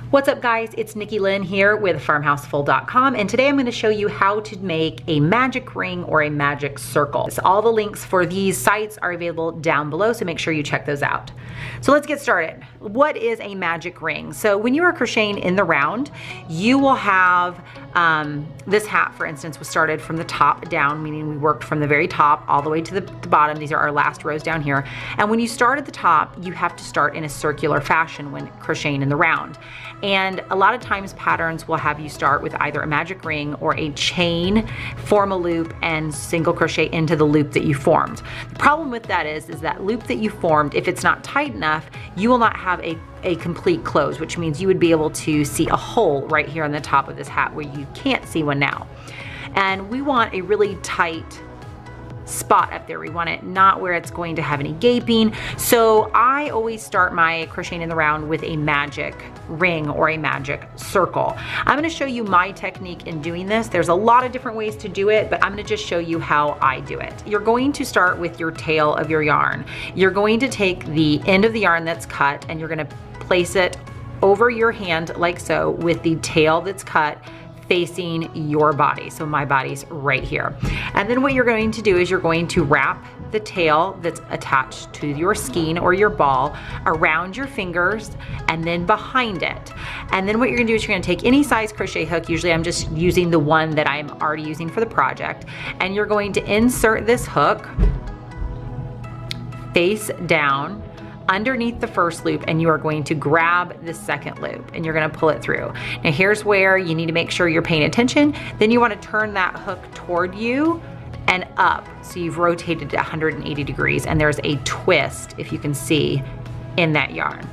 What's up guys, it's Nikki Lynn here with farmhouseful.com, and today I'm going to show you how to make a magic ring or a magic circle. So all the links for these sites are available down below, so make sure you check those out. So let's get started. What is a magic ring? So when you are crocheting in the round, you will have this hat, for instance, was started from the top down, meaning we worked from the very top all the way to the bottom. These are our last rows down here. And when you start at the top, you have to start in a circular fashion when crocheting in the round. And a lot of times patterns will have you start with either a magic ring or a chain, form a loop, and single crochet into the loop that you formed. The problem with that is that loop that you formed, if it's not tight enough, you will not have a complete close, which means you would be able to see a hole right here on the top of this hat where you can't see one now. And we want a really tight spot up there. We want it not where it's going to have any gaping. So I always start my crocheting in the round with a magic ring or a magic circle. I'm going to show you my technique in doing this. There's a lot of different ways to do it, but I'm going to just show you how I do it. You're going to start with your tail of your yarn. You're going to take the end of the yarn that's cut and you're going to place it over your hand like so, with the tail that's cut facing your body. So my body's right here. And then what you're going to do is you're going to wrap the tail that's attached to your skein or your ball around your fingers and then behind it. And then what you're gonna do is you're gonna take any size crochet hook. Usually I'm just using the one that I'm already using for the project. And you're going to insert this hook face down underneath the first loop, and you are going to grab the second loop and you're going to pull it through. Now here's where you need to make sure you're paying attention. Then you want to turn that hook toward you and up. So you've rotated it 180 degrees and there's a twist, if you can see, in that yarn.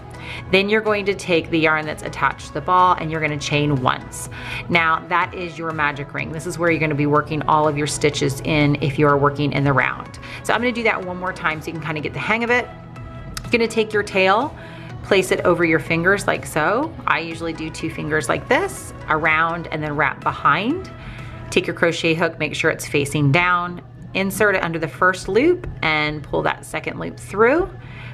Then you're going to take the yarn that's attached to the ball and you're going to chain once. Now that is your magic ring. This is where you're going to be working all of your stitches in if you are working in the round. So I'm going to do that one more time so you can kind of get the hang of it. You're gonna take your tail, place it over your fingers like so. I usually do 2 fingers like this, around and then wrap behind. Take your crochet hook, make sure it's facing down, insert it under the first loop and pull that second loop through.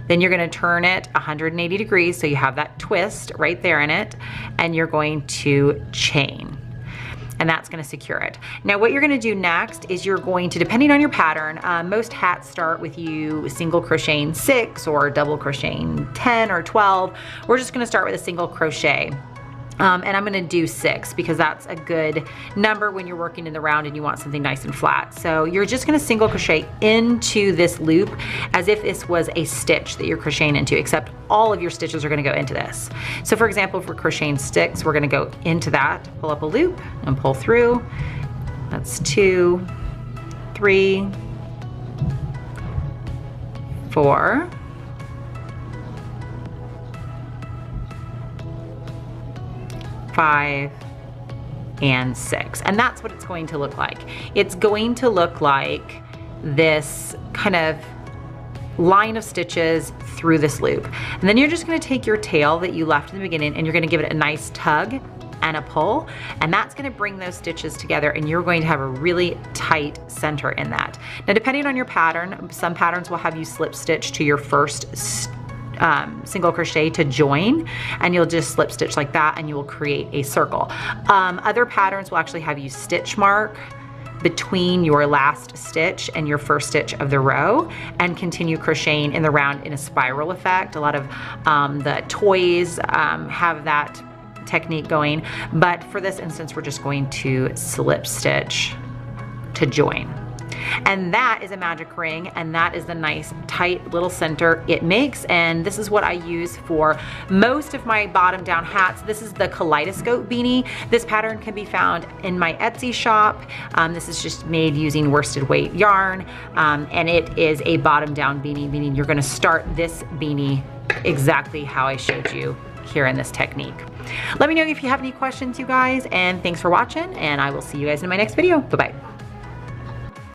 Then you're gonna turn it 180 degrees so you have that twist right there in it, and you're going to chain. And that's gonna secure it. Now what you're gonna do next is you're going to, depending on your pattern, most hats start with you single crocheting 6 or double crocheting 10 or 12. We're just gonna start with a single crochet. And I'm gonna do 6 because that's a good number when you're working in the round and you want something nice and flat. So you're just gonna single crochet into this loop as if this was a stitch that you're crocheting into, except all of your stitches are gonna go into this. So for example, if we're crocheting 6, we're gonna go into that, pull up a loop and pull through. That's 2, 3, 4, 5, and 6. And that's what it's going to look like. It's going to look like this kind of line of stitches through this loop. And then you're just gonna take your tail that you left in the beginning and you're gonna give it a nice tug and a pull, and that's gonna bring those stitches together and you're going to have a really tight center in that. Now depending on your pattern, some patterns will have you slip stitch to your first single crochet to join, and you'll just slip stitch like that and you will create a circle. Other patterns will actually have you stitch mark between your last stitch and your first stitch of the row and continue crocheting in the round in a spiral effect. A lot of the toys have that technique going, but for this instance we're just going to slip stitch to join. And that is a magic ring, and that is the nice tight little center it makes. And this is what I use for most of my bottom down hats. This is the Kaleidoscope Beanie. This pattern can be found in my Etsy shop. This is just made using worsted weight yarn, and it is a bottom down beanie, meaning you're gonna start this beanie exactly how I showed you here in this technique. Let me know if you have any questions, you guys, and thanks for watching, and I will see you guys in my next video. Bye-bye.